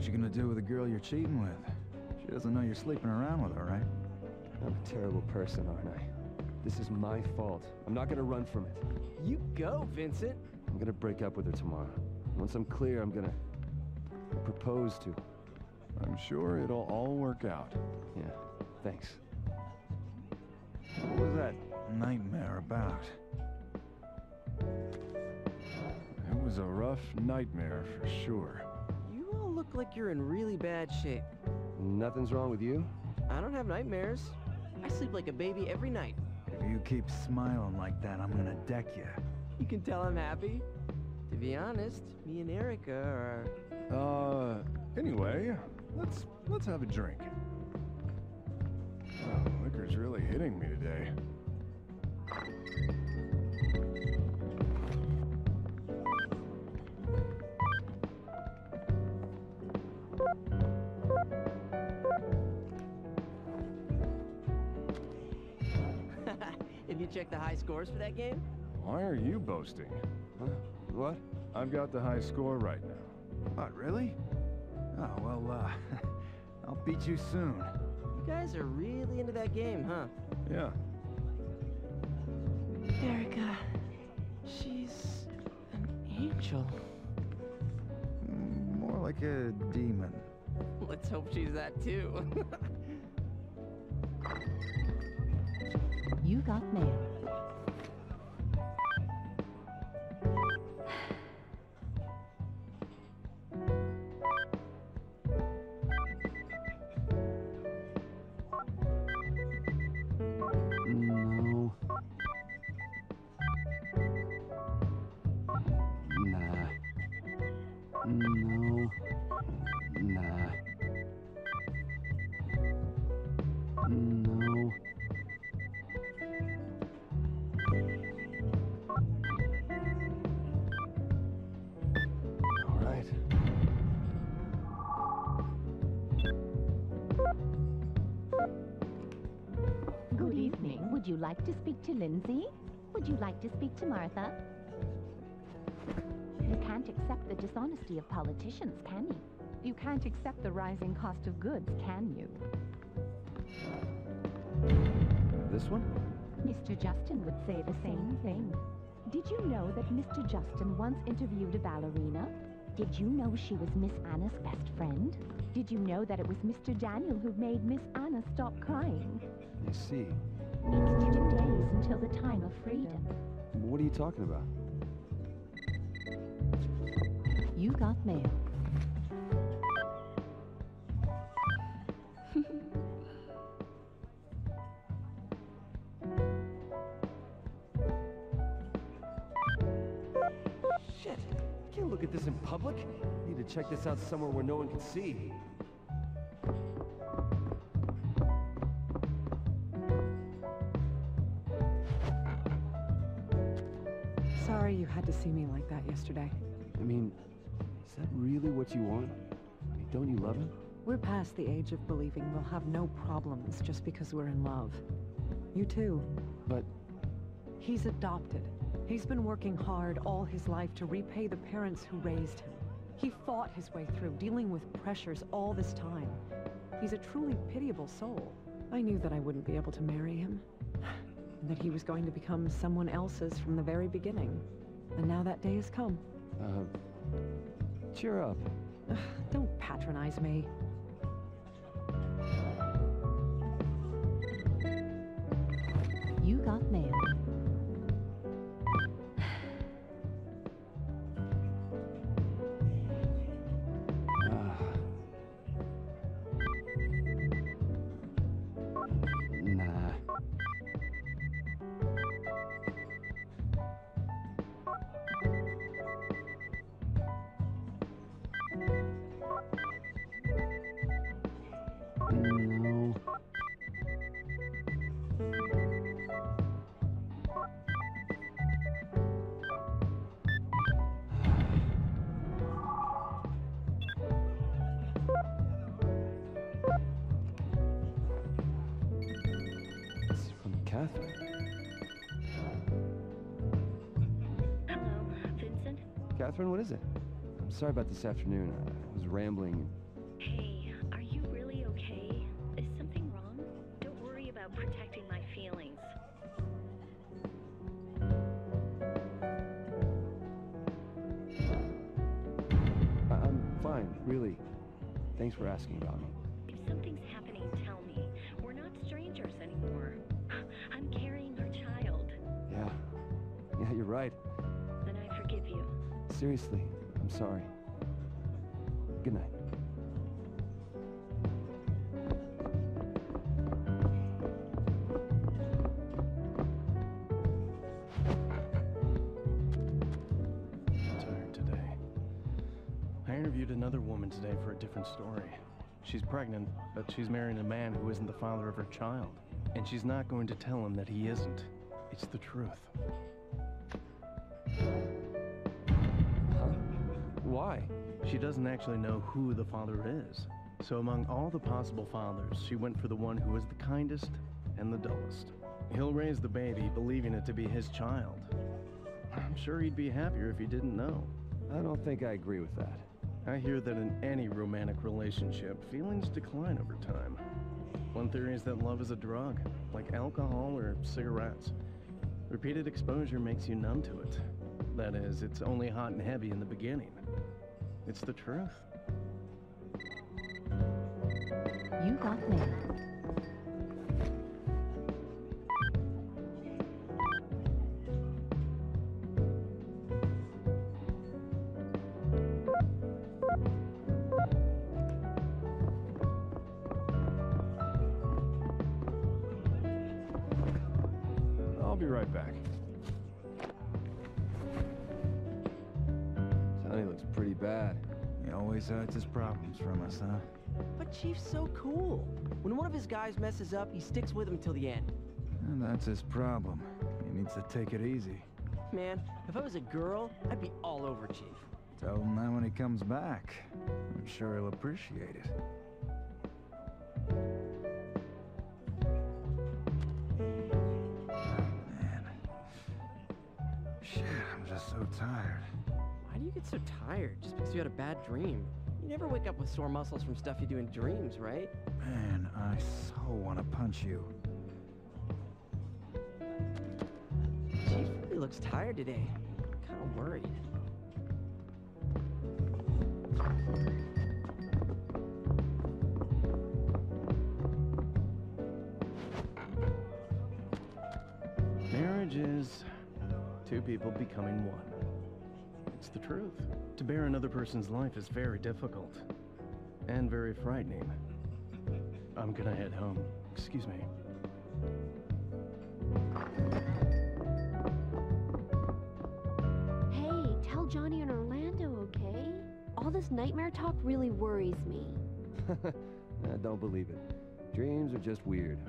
you gonna do with the girl you're cheating with? She doesn't know you're sleeping around with her, right? I'm a terrible person, aren't I? This is my fault. I'm not gonna run from it. You go, Vincent. I'm gonna break up with her tomorrow. Once I'm clear, I'm gonna propose to. I'm sure it'll all work out. Yeah, thanks. What was that nightmare about? It was a rough nightmare for sure. You all look like you're in really bad shape. Nothing's wrong with you? I don't have nightmares. I sleep like a baby every night. If you keep smiling like that, I'm gonna deck you. You can tell I'm happy. To be honest, me and Erica are... Anyway, let's have a drink. Oh, liquor's really hitting me today. Have you checked the high scores for that game? Why are you boasting? Huh? What? I've got the high score right now. What, really? Oh, well, I'll beat you soon. You guys are really into that game, huh? Yeah. Erica, she's an angel. More like a demon. Let's hope she's that too. You got mail. No. Nah. No. Nah. No. All right. Good evening. Would you like to speak to Lindsay? Would you like to speak to Martha? You can't accept the dishonesty of politicians, can you? You can't accept the rising cost of goods, can you? This one? Mr. Justin would say the same thing. Did you know that Mr. Justin once interviewed a ballerina? Did you know she was Miss Anna's best friend? Did you know that it was Mr. Daniel who made Miss Anna stop crying? I see. Next 2 days until the time of freedom. What are you talking about? You got mail. Shit! I can't look at this in public. I need to check this out somewhere where no one can see. Sorry you had to see me like that yesterday. I mean, is that really what you want? I mean, don't you love him? We're past the age of believing we'll have no problems just because we're in love. You too. But He's adopted. He's been working hard all his life to repay the parents who raised him. He fought his way through, dealing with pressures all this time. He's a truly pitiable soul. I knew that I wouldn't be able to marry him. And that he was going to become someone else's from the very beginning. And now that day has come. cheer up. Don't patronize me. You got mail. Nah. No. It's from Catherine. Hello, Vincent? Catherine, what is it? I'm sorry about this afternoon. I was rambling. Thanks for asking about me. If something's happening, tell me. We're not strangers anymore. I'm carrying our child. Yeah. Yeah, you're right. Then I forgive you. Seriously, I'm sorry. Good night. I'm tired today. I interviewed another woman today for a different story. She's pregnant, but she's marrying a man who isn't the father of her child. And she's not going to tell him that he isn't. It's the truth. Huh? Why? She doesn't actually know who the father is. So among all the possible fathers, she went for the one who is the kindest and the dullest. He'll raise the baby, believing it to be his child. I'm sure he'd be happier if he didn't know. I don't think I agree with that. I hear that in any romantic relationship, feelings decline over time. One theory is that love is a drug, like alcohol or cigarettes. Repeated exposure makes you numb to it. That is, it's only hot and heavy in the beginning. It's the truth. You got mail. I'll be right back. Sonny looks pretty bad. He always hides his problems from us, huh? But Chief's so cool. When one of his guys messes up, he sticks with him till the end. And that's his problem. He needs to take it easy. Man, if I was a girl, I'd be all over Chief. Tell him that when he comes back. I'm sure he'll appreciate it. Man. Shit, I'm just so tired. Why do you get so tired? Just because you had a bad dream? You never wake up with sore muscles from stuff you do in dreams, right? Man, I so want to punch you. Chief really looks tired today. I'm kind of worried. Marriage is two people becoming one. It's the truth. To bear another person's life is very difficult. And very frightening. I'm gonna head home. Excuse me. Hey, tell Johnny and Orlando, okay? All this nightmare talk really worries me. I don't believe it. Dreams are just weird.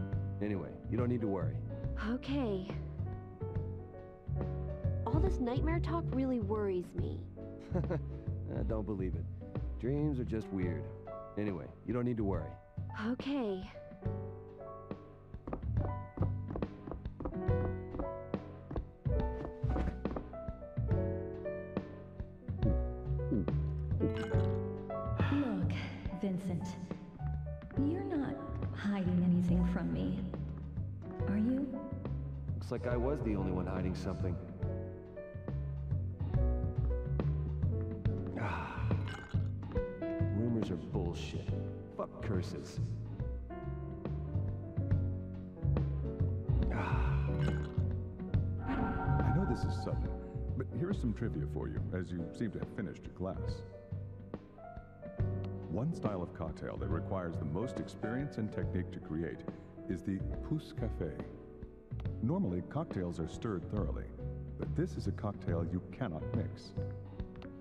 Anyway, you don't need to worry. Okay. All this nightmare talk really worries me. I don't believe it. Dreams are just weird. Anyway, you don't need to worry. Okay. Look, Vincent, you're not hiding anything from me, are you? Looks like I was the only one hiding something. Rumors are bullshit. Fuck curses. I know this is sudden, but here's some trivia for you, as you seem to have finished your class. One style of cocktail that requires the most experience and technique to create is the pousse café. Normally, cocktails are stirred thoroughly, but this is a cocktail you cannot mix.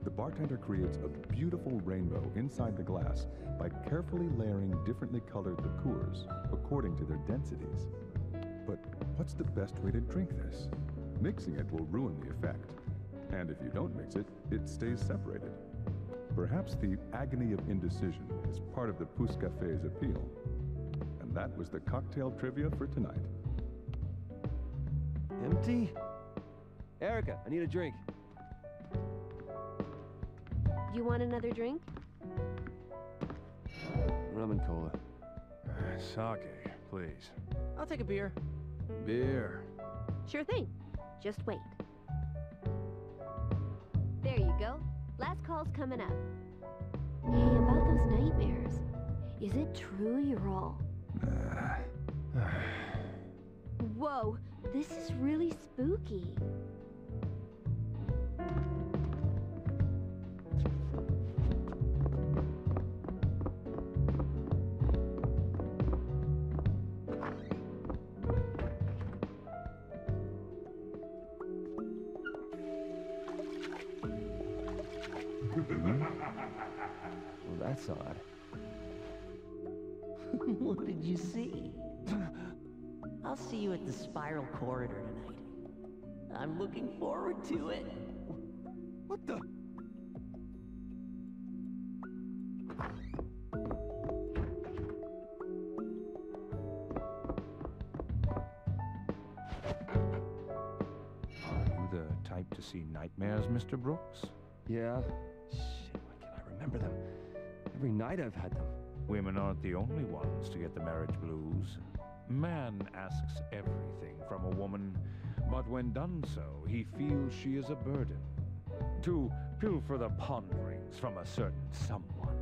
The bartender creates a beautiful rainbow inside the glass by carefully layering differently colored liqueurs according to their densities. But what's the best way to drink this? Mixing it will ruin the effect. And if you don't mix it, it stays separated. Perhaps the agony of indecision is part of the pousse café's appeal. And that was the cocktail trivia for tonight. Empty? Erica, I need a drink. You want another drink? Rum and cola. Sake, please. I'll take a beer. Beer. Sure thing. Just wait. There you go. Last call's coming up. Hey, about those nightmares. Is it true you're all... Whoa, this is really spooky. Well, that's odd. What did you see? I'll see you at the spiral corridor tonight. I'm looking forward to it. What the? Are you the type to see nightmares, Mr. Brooks? Yeah. Shit, why can't I remember them? Every night I've had them. Women aren't the only ones to get the marriage blues. Man asks everything from a woman, but when done so, he feels she is a burden. To pilfer the ponderings from a certain someone.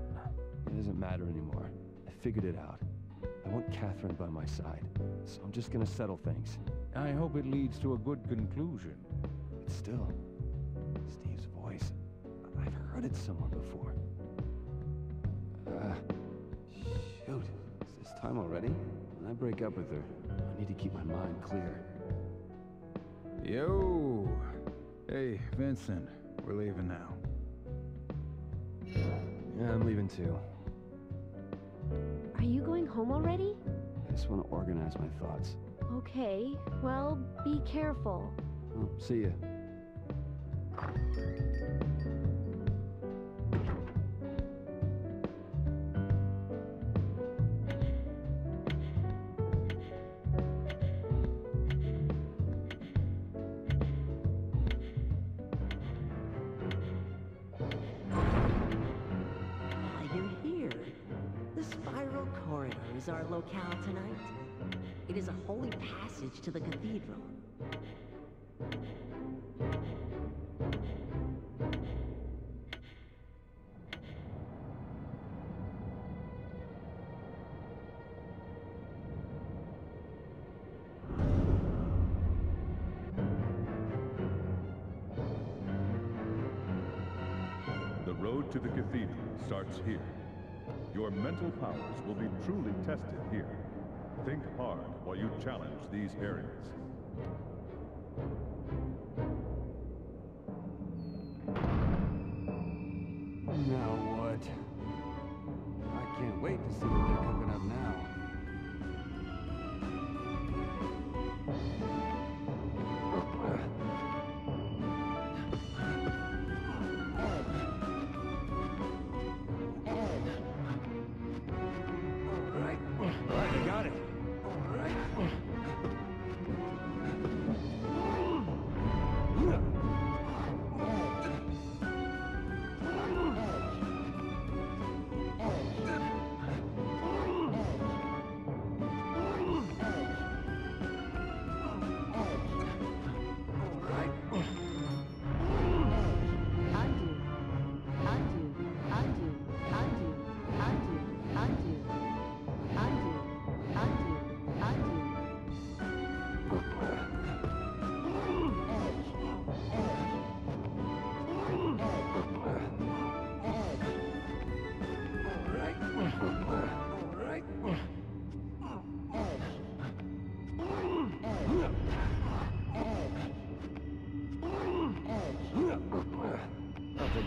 It doesn't matter anymore. I figured it out. I want Catherine by my side, so I'm just gonna settle things. I hope it leads to a good conclusion. But still, Steve's voice, I've heard it somewhere before. Shoot, is this time already? When I break up with her, I need to keep my mind clear. Yo! Hey, Vincent, we're leaving now. Yeah, I'm leaving too. Are you going home already? I just want to organize my thoughts. Okay, well, be careful. Well, see ya. Our locale tonight. It is a holy passage to the cathedral. The road to the cathedral starts here. Your mental powers will be truly tested here. Think hard while you challenge these areas. Now what? I can't wait to see what they're cooking up now.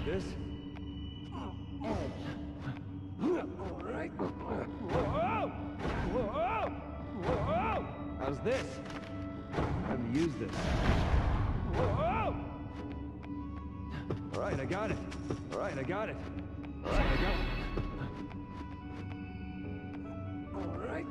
This? Alright. Whoa! Whoa! Whoa! How's this? I haven't used this. Whoa! Alright, I got it. Alright, I got it. Alright, I got it. Alright.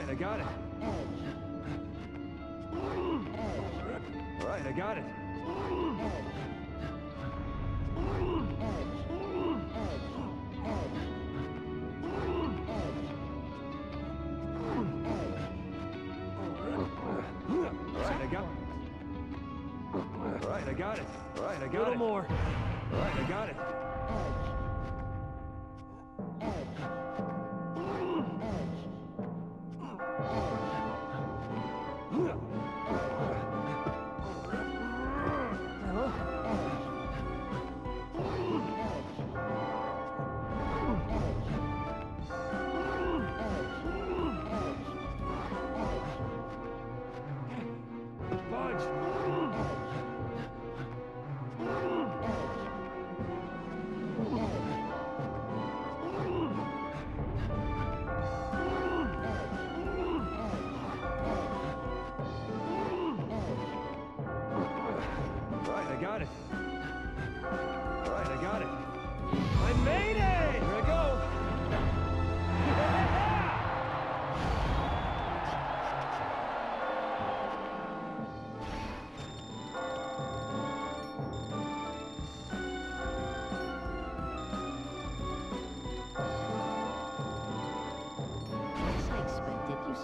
I got it. All right, I got it. I got it. All right, I got it. All right, I got it. A little more. All right, I got it.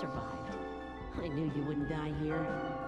Survived. I knew you wouldn't die here.